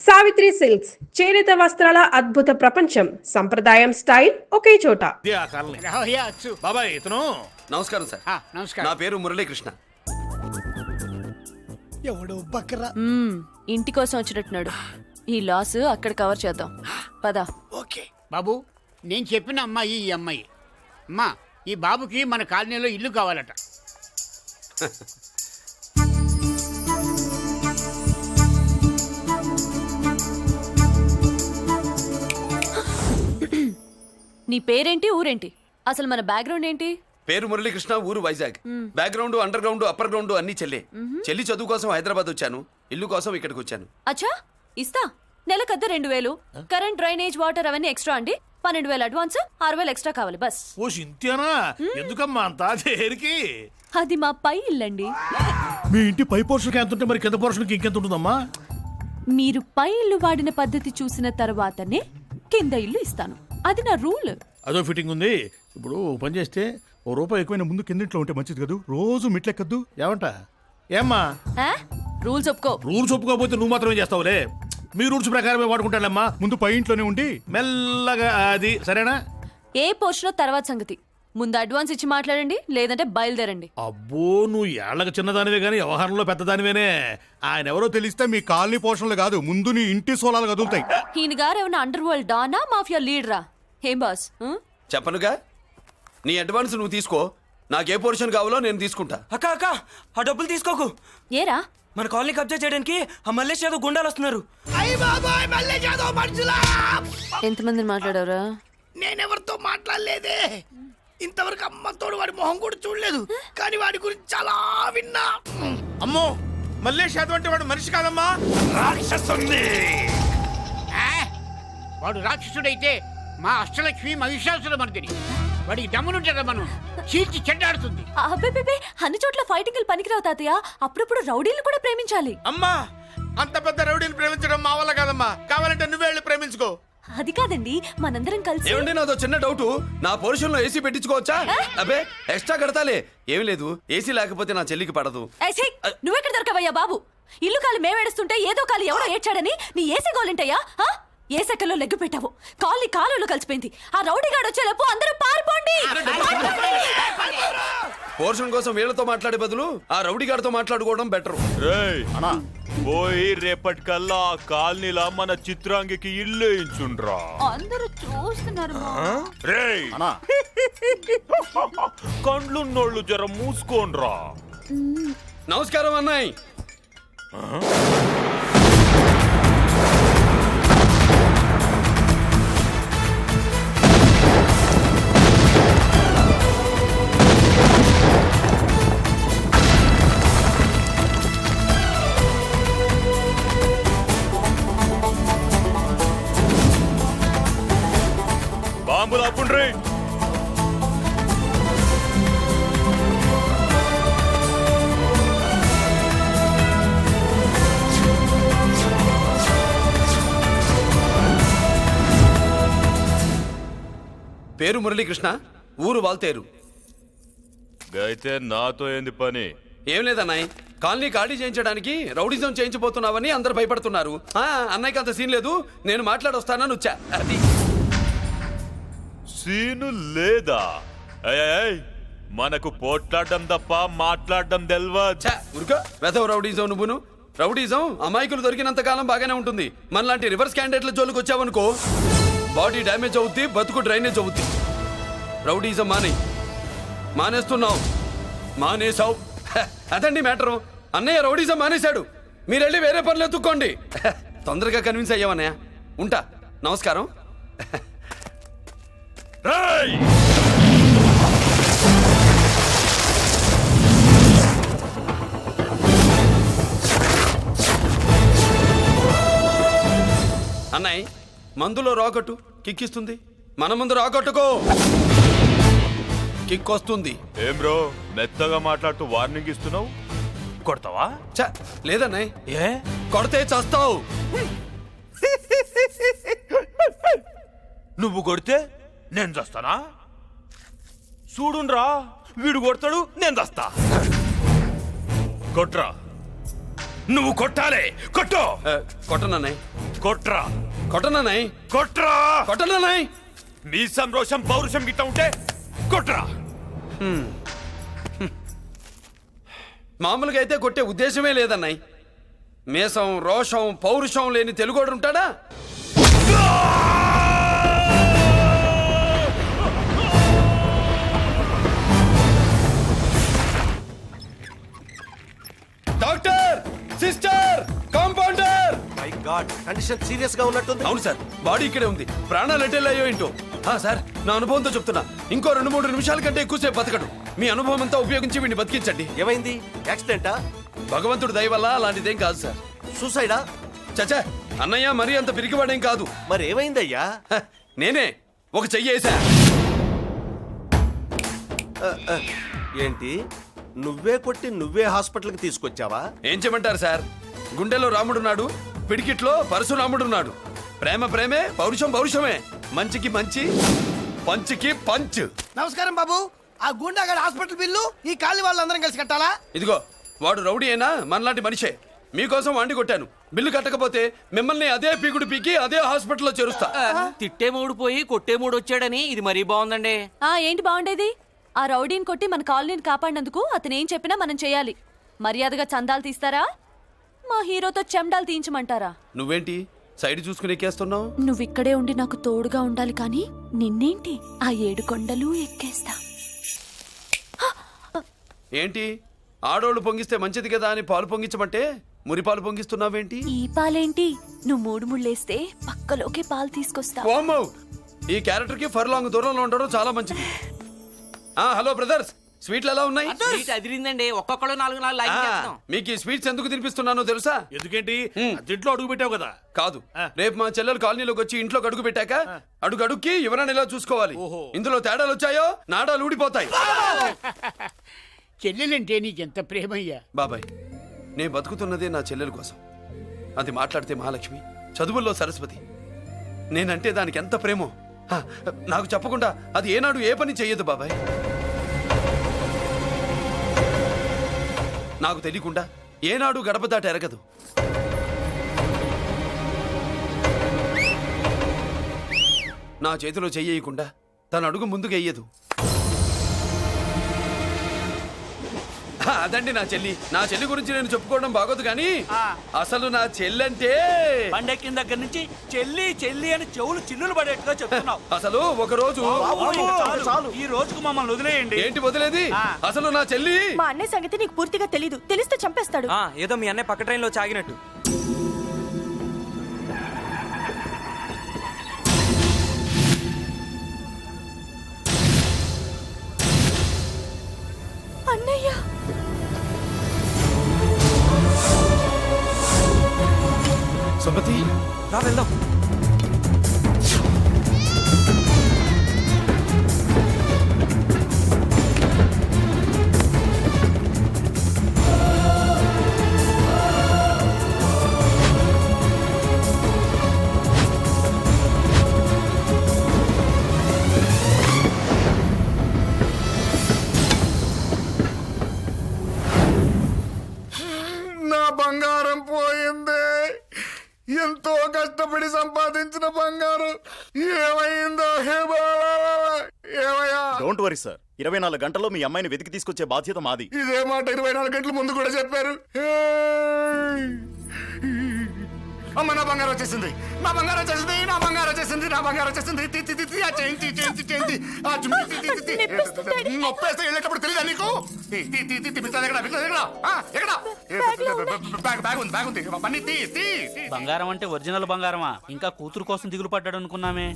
Savitri silks చేనేత వస్త్రాల అద్భుత ప్రపంచం. సంప్రదాయం స్టైల్ ఒకే చోట. బాబాయ్ ఇతను. నమస్కారం సార్. నమస్కారం. నా పేరు మురళీకృష్ణ. ఎవడు బకరా ఇంటి కోసం వచ్చినట్టున్నాడు. ఈ లాస్ అక్కడ కవర్ చేద్దాం పద. ఓకే బాబు, నేను చెప్పిన అమ్మాయి ఈ అమ్మాయి. అమ్మా, ఈ బాబుకి మన కాలనీలో ఇల్లు కావాలట. నీ పేరేంటి, ఊరేంటి, అసలు మన బ్యాక్గ్రౌండ్ ఏంటి? పేరు మురళీకృష్ణ, ఊరు Vizag. Background, under ground, upper ground అన్ని చెల్లి. చెల్లి చదువు కోసం హైదరాబాద్ వచ్చాను, ఇల్లు కోసం ఇక్కడికి వచ్చాను. అచ్చా, ఇస్తా. నెలకద్ద 2000, కరెంట్, డ్రైనేజ్, వాటర్ అవన్నీ ఎక్స్ట్రా అండి. 12,000 అడ్వాన్స్, 6,000 ఎక్స్ట్రా కావాలి బస్. ఓ సింతేనా? ఎందుకమ్మా అంతా దేనికి? అది మా పై ఇల్లండి. మీ ఇంటి పై పోర్షన్కి ఎంత ఉంటే మరి కింద పోర్షన్కి ఇంకెంత ఉంటుందమ్మా? మీరు పై ఇల్లు వాడిన పద్ధతి చూసిన తర్వాతనే కింద ఇల్లు ఇస్తాను. అది నా రూల్. అదో ఫిట్టింగ్ ఉంది. ఇప్పుడు పని చేస్తే ₹1 ఎక్కువైనా ముందు కిందింట్లో ఉంటే మంచిది కదా, రోజు మిట్లెక్కద్దు. ఏమంట? ఏమ్మా రూల్స్ ఒప్పుకో. రూల్స్ ఒప్పుకోకపోతే నువ్వు మాత్రమే చేస్తావులే. మీ రూల్స్ ప్రకారమే వాడుకుంటానమ్మా. ముందు పై ఇంట్లోనే ఉండి మెల్లగా అది సరేనా? ఏ పోర్షన్ తర్వాత సంగతి. ముందు అడ్వాన్స్ ఇచ్చి మాట్లాడండి, లేదంటే బయలుదేరండి. అబ్బో, నువ్వు ఏళ్ళకి చిన్నదానివే కానీ వ్యవహారంలో పెద్దదానివేనే. ఆయన ఎవరో తెలిస్తే మీ కాలనీ పోషణలు కాదు, ముందు నీ ఇంటి సోలాలు కదులుతాయి. ఈయన గారు ఏమన్నా అండర్ వరల్డ్ డానా, మాఫియా లీడరా? ఏం బాస్? చెప్పనుగా, నీ అడ్వాన్స్ నువ్వు తీసుకో. నాకే పోర్షన్ కావాలో నేను తీసుకుంటా. అక్క అక్క, ఆ డబ్బులు తీసుకోకు. ఏరా? మన కాలనీ కబ్జా చేయడానికి ఆ మల్లేష్ యాదవ్ గుండాలు వస్తున్నారు. ఎంతమందిని మాట్లాడారా? నేనెవరితో మాట్లాడలేదే. ఇంతవరకు అమ్మతోడు వాడి మొహం కూడా చూడలేదు, కానీ వాడి గురించి చాలా విన్నా. అమ్మో, మల్లేష్ యాదవ్ అంటే వాడు మనిషి కాదమ్మా, రాక్షసుని. వాడు రాక్షసుడైతే మా అష్టలక్ష్మి మహిషాసుల మర్దిని. వాడికి దమ్మునుంటారా మనం చీల్చి చెడ్డాడుతుంది. అబ్బే, అన్ని చోట్ల ఫైటింగ్ పనికిరావు తాతయ్య. అప్పుడప్పుడు రౌడీలు కూడా ప్రేమించాలి. అమ్మా, అంత పెద్ద రౌడీని ప్రేమించడం మా వల్ల కాదమ్మా. కావాలంటే నువ్వే వెళ్ళి ప్రేమించుకో. అది కాదండి, మనందరం కలిసి. ఏమండి, నాదో చిన్న డౌట్. నా పోర్షన్ లో ఏసీ పెట్టించుకోవచ్చా? అబ్బే, ఎక్స్ట్రా కడతాలే. ఏమి లేదు, ఏసీ లేకపోతే నా చెల్లికి పడదు. నువ్వెక్కడ దొరకవయ్యా బాబు? ఇల్లు కాలు మేమేడుస్తుంటే ఏదో కాలు ఎవడో ఏడ్చాడని నీ ఏసీ గోలింటయ్యా? ఏ సెకల్లో లెగ్గు పెట్టావు? కాలి కాలులో కలిసిపోయింది. ఆ రౌడీ గాడు వచ్చేలోపు అందరూ పారిపోండి. పోర్షన్ కోసం వీళ్ళతో మాట్లాడే బదులు ఆ రౌడీ గారితో మాట్లాడుకోవడం బెటర్. పోయి రేపటికల్లా ఆ కాలనీలా మన చిత్రాంగికి ఇల్లు వేయించుండ్రా. అందరూ చూస్తున్నారు. రేయ్, కండ్లున్నోళ్ళు జర మూసుకోండ్రా. నమస్కారం అన్నాయ్. బాంబులు ఆపుండ్రీ. పేరు మురళీకృష్ణ, ఊరు వాల్తేరు. అయితే నాతో ఏంది పని? ఏం లేదన్నాయ్, కాలనీ ఖాళీ చేయించడానికి రౌడిజం చేయించబోతున్నావని అందరు భయపడుతున్నారు. అన్నయ్యకి అంత సీన్ లేదు, నేను మాట్లాడొస్తానని వచ్చా. అది సీను లేదా? మనకు పోట్లాడడం తప్ప మాట్లాడడం తెల్వా. ఉరుకో, వెధవ రౌడిజం. నువ్వును రౌడిజం అమాయకులు దొరికినంత కాలం బాగానే ఉంటుంది. మనలాంటి రివర్స్ క్యాండిడేట్ల జోలికి వచ్చావనుకో, బాడీ డ్యామేజ్ అవుద్ది, బతుకు డ్రైనేజ్ అవుద్ది. రౌడీజం మానేస్తున్నావు, మానేసావు. అదండి మ్యాటరు. అన్నయ్య రౌడీజం మానేశాడు, మీరెళ్ళి వేరే పనులు ఎత్తుక్కోండి. తొందరగా కన్విన్స్ అయ్యావన్నయ్య. ఉంటా, నమస్కారం. అన్నయ్య, మందులో రాకట్టు కిక్కిస్తుంది, మన ముందు రాకట్టుకో, కిక్ వస్తుంది. ఏం బ్రో, మెత్తగా మాట్లాడుతూ వార్నింగ్ ఇస్తున్నావు? కొడతావా? లేదన్నయ్య. ఏ కొడితే చస్తావు. నువ్వు కొడితే నేను చస్తానా? చూడుండ్రా, వీడు కొడతాడు, నేను చస్తా. కొట్రా. నువ్వు కొట్టాలి. కొట్టు. కొట్టనన్నాయ్, కొట్రా. కొట్టనన్నాయ్, కొట్రా. కొట్టనన్నాయ్. నీ సంరోషం పౌరుషం గిట్ట ఉంటే కొట్రా. మామూలుగా అయితే కొట్టే ఉద్దేశమే లేదన్నాయ్. మేషం, రోషం, పౌరుషం లేని తెలుగోడు ఉంటాడా? Doctor, sister, compounder. My God, condition serious గా ఉన్నట్టుంది. అవును సార్, బాడీ ఇక్కడే ఉంది. ప్రాణాలు ఎట్టెళ్ళాయో ఏంటో. సార్, నా అనుభవంతో చెప్తున్నా, ఇంకో 2-3 నిమిషాల కంటే ఎక్కువసేపు బతకడు. మీ అనుభవం అంతా ఉపయోగించి వీడిని బతికించండి. ఏమైంది? యాక్సిడెంటా? భగవంతుడి దయ వల్ల అలాంటిదేం కాదు సార్. సూసైడా? చచ్చా, అన్నయ్య మరీ అంత పిరికివాడేం కాదు. మరి ఏమైందయ్యా? నేనే ఒక చెయ్యి వేసా. ఏంటి, నువ్వే కొట్టి నువ్వే హాస్పిటల్కి తీసుకొచ్చావా? ఏం చేయమంటారు సార్, గుండెలో రాముడున్నాడు, పిడికిట్లో పరశురాముడున్నాడు. ప్రేమ ప్రేమే, పౌరుషం పౌరుషమే. మంచికి మంచి, పంచికి పంచ్. నమస్కారం బాబు. ఆ గుండాగడ్ హాస్పిటల్ బిల్లు ఈ కాలి వాళ్ళందరం కలిసి కట్టాలా? ఇదిగో, వాడు రౌడీ అయినా మనలాంటి మనిషే. మీకోసం వండి కొట్టాను. బిల్లు కట్టకపోతే మిమ్మల్ని అదే పీకుడు పీకి అదే హాస్పిటల్లో చేరుస్తా. తిట్టే మూడు పోయి కొట్టే మూడు వచ్చాడని ఇది మరీ బాగుందండి. ఏంటి బాగుండేది? ఆ రౌడీని కొట్టి మన కాలనీని కాపాడినందుకు అతను ఏం చెప్పినా మనం చేయాలి. మర్యాదగా చందాలు తీస్తారా, మా హీరోతో చెండాలు తీయించమంటారా? నువ్వేంటి సైడ్ చూసుకుని ఎక్కేస్తున్నావు? నువ్విక్కడే ఉండి నాకు తోడుగా ఉండాలి కానీ నిన్నేంటి ఆ 7 కొండలు ఎక్కేస్తా. ఏంటి, ఆడోళ్ళు పొంగిస్తే మంచిది కదా అని పాలు పొంగించమంటే మురిపాలు పొంగిస్తున్నావేంటి? ఈ పాలేంటి, నువ్వు 3 ముళ్ళేస్తే పక్కలోకే పాలు తీసుకొస్తా. ఓమ్మో, ఈ క్యారెక్టర్ కి ఫర్ లాంగ్ దూరంలో ఉండడం చాలా మంచిది. హలో బ్రదర్స్, స్వీట్లు ఎలా ఉన్నాయి? అదిరిందండి, ఒక్కొక్కడు 4 లైక్ చేస్తాం. మీకు ఈ స్వీట్స్ ఎందుకు తినిపిస్తున్నానో తెలుసా? ఎందుకేంటి? అద్దెంట్లో అడుగు పెట్టావు కదా. కాదు, రేపు మా చెల్లెలు కాలనీలోకి వచ్చి ఇంట్లోకి అడుగు పెట్టాక అడుగుకి ఎవరైనా ఇలా చూసుకోవాలి. ఇందులో తేడాలు వచ్చాయో నాడాలు ఊడిపోతాయి. చెల్లెలంటే నీకెంత ప్రేమయ్యా. బాబాయ్, నేను బతుకుతున్నదే నా చెల్లెల కోసం. అది మాట్లాడితే మహాలక్ష్మి, చదువుల్లో సరస్వతి. నేనంటే దానికి ఎంత ప్రేమో నాకు చెప్పకుండా అది ఏనాడు ఏ పని చెయ్యదు బాబాయ్. నాకు తెలియకుండా ఏనాడు గడప దాట ఎరగదు. నా చేతిలో చెయ్యకుండా తన అడుగు ముందుకు వెయ్యదు. అదండి నా చెల్లి. నా చెల్లి గురించి నేను చెప్పుకోవడం బాగోదు కానీ అసలు నా చెల్లంటే పండెక్కిన దగ్గర నుంచి చెల్లి చెల్లి అని చెవులు చిల్లులు పడేట్టుగా చెప్తున్నావు. అసలు ఒక రోజు ఈ రోజుకు మమ్మల్ని వదిలేయండి. ఏంటి వదిలేది? అసలు నా చెల్లి. మా అన్నయ్య సంగతి నీకు పూర్తిగా తెలీదు. తెలిస్తే చంపేస్తాడు. ఏదో మీ అన్నయ్య పక్క ట్రైన్ లో చాగినట్టు. అన్నయ్య, సుమతి, రా వెళ్దాం. నా బంగారం పోయింది. ఎంతో కష్టపడి సంపాదించిన బంగారం ఏమైందో హే బాబా, ఏమయ్యా? డోంట్ వరీ సార్, 24 గంటల్లో మీ అమ్మాయిని వెతికి తీసుకొచ్చే బాధ్యత మాది. ఇదే మాట 24 గంటల ముందు కూడా చెప్పారు. అమ్మ, నా బంగారం వచ్చేసింది, నా బంగారం వచ్చేసింది, నా బంగారం వచ్చేసింది, నా బంగారం వచ్చేసింది. ఆ చేయించి చేయించి చేయించి ఆ చుమ్మి నొప్పేస్తే వెళ్ళేటప్పుడు తెలియదా నీకు? బ్యాగ్ ఉంది, బ్యాగ్ ఉంది. పని తీ. బంగారం అంటే ఒరిజినల్ బంగారమా? ఇంకా కూతురు కోసం దిగులు పడ్డాడు అనుకున్నామే.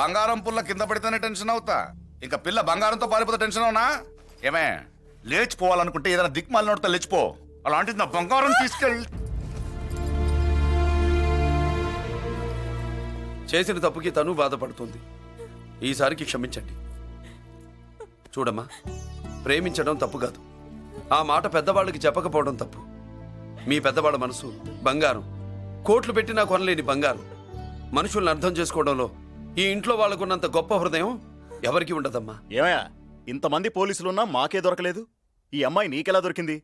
బంగారం పుల్ల కింద పడితేనే టెన్షన్ అవుతా, ఇంకా పిల్ల బంగారంతో పారిపోతే టెన్షన్ అవునా? ఏమే, లేచిపోవాలనుకుంటే ఏదైనా దిక్మాల నోడితే లేచిపో. అలాంటిది నా బంగారం తీసుకెళ్ళి. చేసిన తప్పుకి తను బాధపడుతుంది. ఈసారికి క్షమించండి. చూడమ్మా, ప్రేమించడం తప్పు కాదు. ఆ మాట పెద్దవాళ్ళకి చెప్పకపోవడం తప్పు. మీ పెద్దవాళ్ళ మనసు బంగారం, కోట్లు పెట్టినా కొనలేని బంగారం. మనుషుల్ని అర్థం చేసుకోవడంలో ఈ ఇంట్లో వాళ్ళకున్నంత గొప్ప హృదయం ఎవరికి ఉండదమ్మా. ఏమయ్యా, ఇంతమంది పోలీసులున్నా మాకే దొరకలేదు. ఈ అమ్మాయి నీకెలా దొరికింది?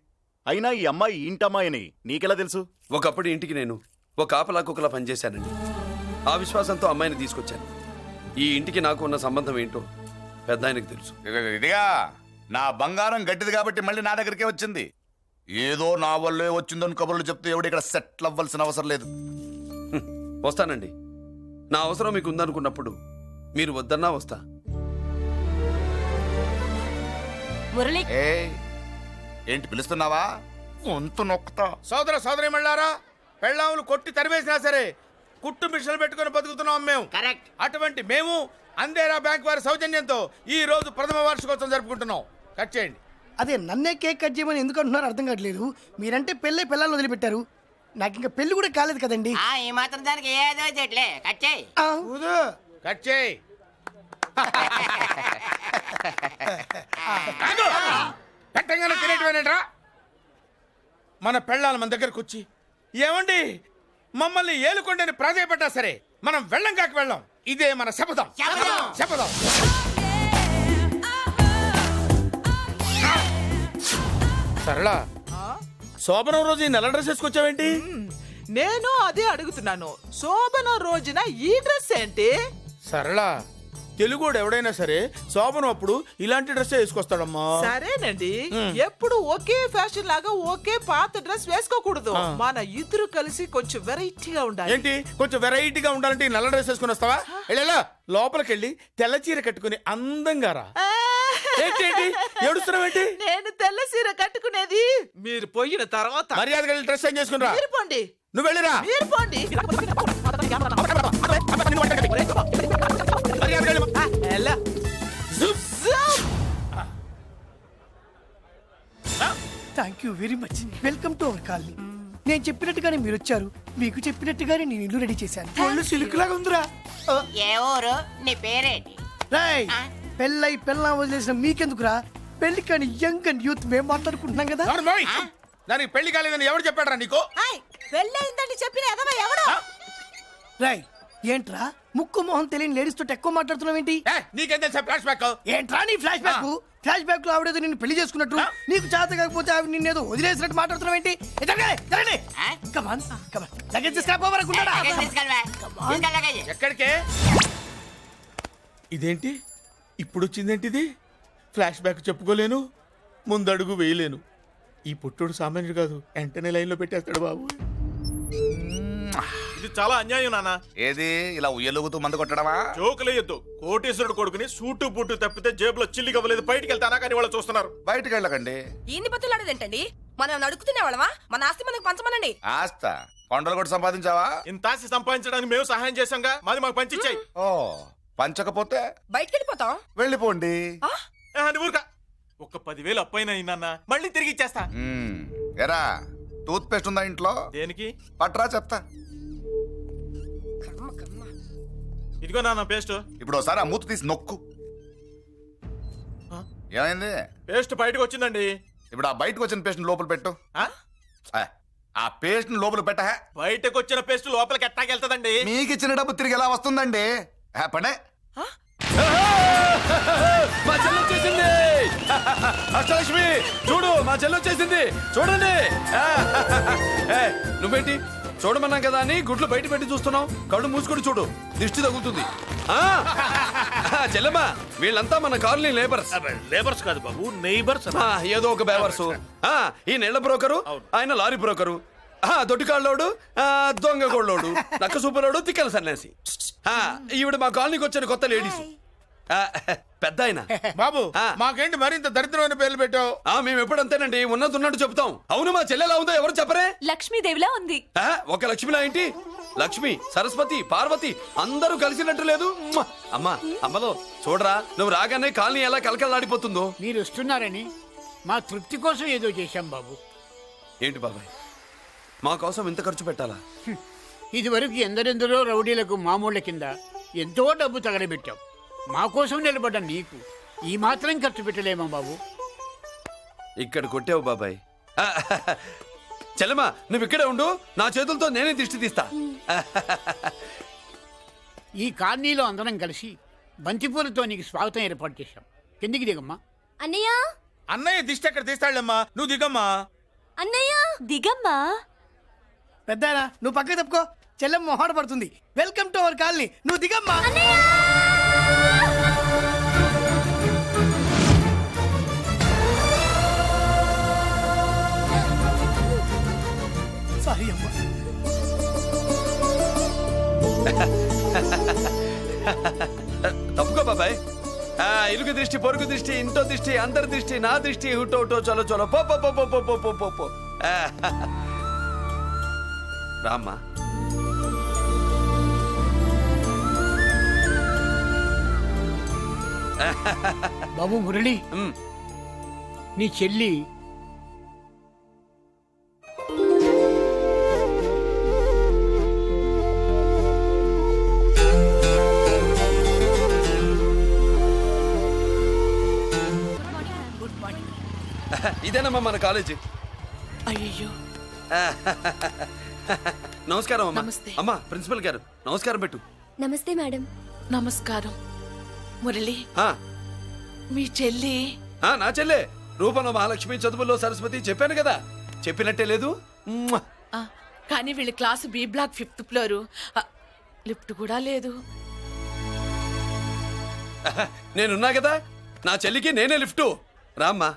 అయినా ఈ అమ్మాయి ఇంటమ్మాయి అని నీకెలా తెలుసు? ఒకప్పుడు ఇంటికి నేను ఒక ఆపలా కుక్కలా పనిచేశానండి. ఆ విశ్వాసంతో అమ్మాయిని తీసుకొచ్చాను. ఈ ఇంటికి నాకు ఉన్న సంబంధం ఏంటో పెద్ద ఆయనకు తెలుసు. ఇదిగా నా బంగారం గట్టిది కాబట్టి మళ్ళీ నా దగ్గరికే వచ్చింది. ఏదో నా వల్లే వచ్చిందని కబుర్లు చెప్తే ఎవడు ఇక్కడ సెటిల్ అవ్వాల్సిన అవసరం లేదు. వస్తానండి. నా అవసరం మీకు ఉందనుకున్నప్పుడు మీరు వద్దన్నా వస్తా. మురళి ఏంటి పిలుస్తున్నావా? వంతు నొక్కుతా. సోదర సోదరి మళ్ళారా, పెళ్ళాములు కొట్టి తరివేసినా సరే కుట్టు మిషన్లు పెట్టుకుని బతుకుతున్నాం మేము. కరెక్ట్. అటువంటి మేము అందేరా బ్యాంక్ వారి సౌజన్యంతో ఈ రోజు ప్రథమ వార్షికోత్సవం జరుపుకుంటున్నాం. కట్ చేయండి. అదే నన్నే కేక్ కట్ చేయమని ఎందుకు అంటున్నారో అర్థం కావట్లేదు. మీరంటే పెళ్ళే పిల్లల్ని వదిలిపెట్టారు, నాకు ఇంకా పెళ్లి కూడా కాలేదు కదండి. ఈ మాత్రం దానికి ఏదో చెట్లే కట్ చేయి. కట్ చేయి. పెట్టంగానే తినేటివేనేట్రా. మన పెళ్ళాలు మన దగ్గరకు వచ్చి ఏమండి మమ్మల్ని ఏలుకొండని ప్రాధాయపడ్డా సరే మనం వెళ్ళం కాక వెళ్ళం. ఇదే మన శపథం. శపథం. సరళ, శోభనం రోజు ఈ నల్ల డ్రెస్ వేసుకొచ్చావేంటి? నేను అదే అడుగుతున్నాను. శోభన రోజున ఈ డ్రెస్ ఏంటి? సరళ, తెలుగుడు ఎవడైనా సరే శోభనం అప్పుడు ఇలాంటి డ్రెస్ వేసుకొస్తాడమ్మా. సరేనండి, ఎప్పుడు ఒకే ఫ్యాషన్ లాగా ఒకే పాత డ్రెస్ వేసుకోకూడదు. మన ఇద్దరు కలిసి కొంచెం వెరైటీగా ఉండాలి. ఏంటి కొంచెం వెరైటీగా ఉండాలంటే ఈ నల్ల డ్రెస్ వేసుకుని వస్తావా? వెళ్ళా లోపలికి వెళ్ళి తెల్ల చీర కట్టుకుని అందంగా రా. ఏంటి ఏడుస్తున్నావేంటి? నేను తెల్ల సీర కట్టుకునేది మీరు పోయిన తర్వాత. మర్యాదగా వెళ్ళి డ్రెస్ చేంజ్ చేసుకుని రా. మీరు పోండి. నువ్వు వెళ్ళిరా. మీరు పోండి. Thank you very much. Welcome to our colony. నేను చెప్పినట్టుగానే మీరు వచ్చారు, మీకు చెప్పినట్టుగానే నేను ఇల్లు రెడీ చేశాను. ఒళ్ళు సిల్క్ లాగా ఉందిరా. ఏ ఊరు? నీ పేరేంటి? రాయ్, పెళ్ళై పెళ్ళా వదిలేసిన మీకెందుకురా? పెళ్లి కాని యంగ్ అండ్ యూత్ మేము మాట్లాడుకుంటున్నాం కదా. దానికి పెళ్లి కాలేదని ఎవరు చెప్పాడరా నీకు? పెళ్ళయిందని చెప్పిన ఎదవ ఎవడు? రాయ్, ఏంట్రా ముక్కు మొహం తెలియని లేడీస్ తోటి ఎక్కువ మాట్లాడుతున్నావు ఏంటి? నీకేం తెలుసా ఫ్లాష్ బ్యాక్? ఏంట్రా నీ ఫ్లాష్ బ్యాక్? ఫ్లాష్ బ్యాక్ లో ఆవిడేదో నిన్ను పెళ్లి చేసుకున్నట్టు, నీకు చేత కాకపోతే ఆవిడ నిన్నేదో వదిలేసినట్టు మాట్లాడుతున్నావు ఏంటి? ఎక్కడికే? ఇదేంటి ఇప్పుడు వచ్చిందేంటి? ఇది ఫ్లాష్ బ్యాక్ చెప్పుకోలేను, ముందడుగు వేయలేను. ఈ పుట్టుడు సామాన్యుడు కాదు, వెంటనే లైన్ లో పెట్టేస్తాడు బాబు. ఇది చాలా అన్యాయం నాన్న. ఏది ఇలా ఉయ్యలుగుతూ మందు కొట్టడమా? జోకులేయొద్దు. కోటేశ్వరుడు కొడుకుని సూటు బూటు తప్పితే జేబులో చిల్లి కవ్వలేదు, బయటికి వెళ్తానా కానీ వాళ్ళు చూస్తున్నారు. బయటికి వెళ్ళకండి. ఈయన్ని బతులాడేదేంటండి? మనం అడుగుతున్న వాళ్ళమా? మన ఆస్తి మనకు పంచమనండి. ఆస్త కొండలు కూడా సంపాదించావా? ఇంత ఆస్తి సంపాదించడానికి మేము సహాయం చేశాంగా, మాది మాకు పంచిచ్చాయి. ఓ, పంచకపోతే బయటికి వెళ్ళిపోతాం. వెళ్ళిపోండి. ఊరుక. ఒక 10,000 అప్పైనా నాన్న, మళ్ళీ తిరిగి ఇచ్చేస్తా. ఎరా, టూత్ పేస్ట్ ఉందా ఇంట్లో? దేనికి? పట్రా చెప్తా. ఇదిగో నాన్న పేస్ట్. ఇప్పుడు ఒకసారి ఆ మూత తీసి నొక్కు. ఏమైంది? పేస్ట్ బయటకు వచ్చిందండి. ఇప్పుడు ఆ బయటకు వచ్చిన పేస్ట్ లోపల పెట్టు. ఆ పేస్ట్ లోపల పెట్ట. బయటకు వచ్చిన పేస్ట్ లోపలికి ఎట్టాకెళ్తదండి? మీకు ఇచ్చిన డబ్బు తిరిగి ఎలా వస్తుందండి? పడే. మా చెల్లి వచ్చేసింది. అష్టలక్ష్మి చూడు, మా చెల్లి వచ్చేసింది. చూడండి. నువ్వేంటి చూడమన్నాం కదా అని గుడ్లు బయట పెట్టి చూస్తున్నావు? కళ్ళు మూసుకొని చూడు, దిష్టి తగులుతుంది. చెల్లెమ్మా, వీళ్ళంతా మన కాలనీ లేబర్స్. లేబర్స్ కాదు బాబు, నైబర్స్. ఏదో ఒక బేవర్సు. ఈ నెళ్ల బ్రోకరు, ఆయన లారీ బ్రోకరు, దొడ్డికాళ్ళోడు, దొంగ గోళ్ళోడు, నక్క సూపరోడు, తిక్కల సన్యాసి. ఈవిడ మా కాలనీకి వచ్చిన కొత్త లేడీస్. పెద్ద ఆయన. బాబు, మాకేంటి మరింత దరిద్రమైన పేర్లు పెట్టావు? మేము ఎప్పుడంతేనండి, ఉన్నది ఉన్నట్టు చెప్తాం. అవును, మా చెల్లెలా ఉందో ఎవరు చెప్పరే? లక్ష్మీదేవిలా ఉంది. ఒక లక్ష్మిలా ఏంటి? లక్ష్మి, సరస్వతి, పార్వతి అందరూ కలిసినట్టు లేదు. అమ్మా, అమ్మలో చూడరా, నువ్వు రాగానే కాలనీ ఎలా కలకలాడిపోతుందో. మీరు వస్తున్నారని మా తృప్తి కోసం ఏదో చేశాం బాబు. ఏంటి బాబాయ్, మా కోసం ఇంత ఖర్చు పెట్టాలా? ఇదివరకు ఎందరెందరో రౌడీలకు మామూళ్ళ కింద ఎంతో డబ్బు తగలబెట్టాం. మా కోసం నిలబడ్డ నీకు ఈ మాత్రం ఖర్చు పెట్టలేమా బాబు? ఇక్కడ కొట్టావు బాబాయ్. చెల్లెమ్మా, నువ్వు ఇక్కడే ఉండు, నా చేతులతో నేనే దిష్టి తీస్తా. ఈ కాలనీలో అందరం కలిసి బంతిపూలతో నీకు స్వాగతం ఏర్పాటు చేశాం. కిందికి దిగమ్మా. అన్నయ్య, అన్నయ్య దిష్టి ఎక్కడ తీస్తాడమ్మా, నువ్వు దిగమ్మా. అన్నయ్య దిగమ్మా. పెద్దాయనా నువ్వు పక్కకి తప్పుకో, చెల్లెమ్మ మొహాట పడుతుంది. వెల్కమ్ టు అవర్ కాలనీ, నువ్వు దిగమ్మా. సారీ అమ్మా. తప్పుకో బాబాయ్. ఇరుగు దృష్టి, పొరుగు దృష్టి, ఇంటో దృష్టి, అందరి దృష్టి, నా దృష్టి, హుటో హుటో చలో చలో పో పో పో పో పో పో పో పో. రామ్మా. బాబు మురళి, నీ చెల్లి ఇదేనమ్మా మన కాలేజీ. అయ్యో నమస్కారం అమ్మా. నమస్తే. అమ్మా ప్రిన్సిపల్ గారు నమస్కారం పెట్టు. నమస్తే మేడం. నమస్కారం. మురళి, ఆ, మీ చెల్లి నా చెల్లె రూపంలో మహాలక్ష్మి, చదువుల్లో సరస్వతి. చెప్పాను కదా, చెప్పినట్టే లేదు. మ్మ్. కానీ వీళ్ళ class B block 5th floor. Lift కూడా లేదు. నేనున్నా కదా, నా చెల్లికి నేనే లిఫ్టు. రామ్మా.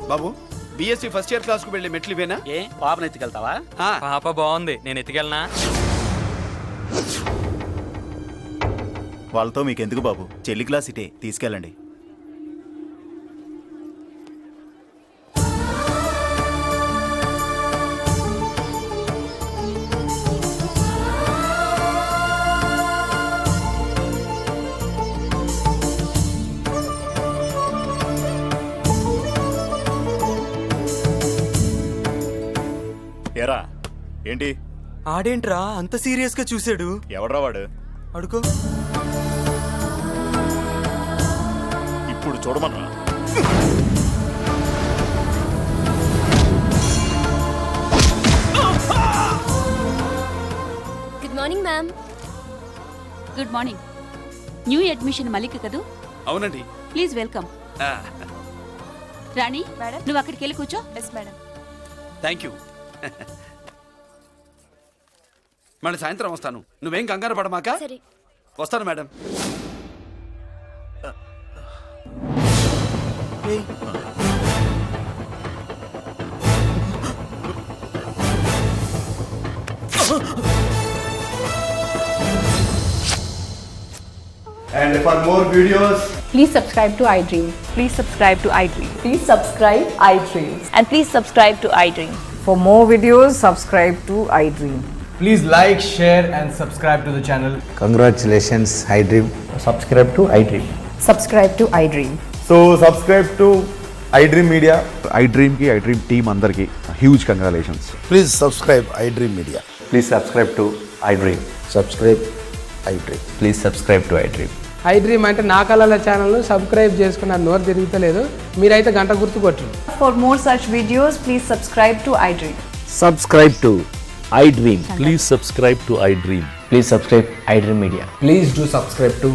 బాబు, బిఎస్సి ఫస్ట్ ఇయర్ క్లాస్ కు వెళ్ళి మెట్లు ఇవేనా? ఏ పాపను ఎత్తుకెళ్తావా? పాప బాగుంది, నేను ఎత్తుకెళ్ళనా? వాళ్ళతో మీకెందుకు బాబు, చెల్లి క్లాస్ ఇటే, తీసుకెళ్ళండి. ఏరా ఏంటి? ఆడేంట్రా అంత సీరియస్ గా చూసాడు? ఎవడ్రా వాడు? అడుకో. ఇప్పుడు చూడమనరా. Good morning ma'am. Good morning. New admission Mallika కదూ? అవునండి. Please welcome. రాణి, నువ్వు అక్కడికి వెళ్ళి కూర్చో. Yes madam. Thank you. మళ్ళీ సాయంత్రం వస్తాను, నువ్వేం కంగారు పడమాక. సరే. వస్తాను madam. And for more videos, please subscribe to iDream. Please subscribe to iDream. Please subscribe iDream. And please subscribe to iDream. For more videos, subscribe to iDream. Please like, share and subscribe to the channel. congratulations, iDream. Subscribe to iDream. Subscribe to iDream. So subscribe to iDream Media. iDream ki iDream team andarki huge congratulations. Please subscribe iDream Media. Please subscribe to iDream. Subscribe iDream. Please subscribe to iDream. iDream అంటే నా కళల ఛానల్ను subscribe చేసుకున్న నోరు తిరుగుతలేదు, మీరైతే గంట గుర్తు కొట్టండి. For more such videos, please subscribe to iDream. Subscribe to iDream. Please subscribe to iDream. Please subscribe iDream Media. Please do subscribe to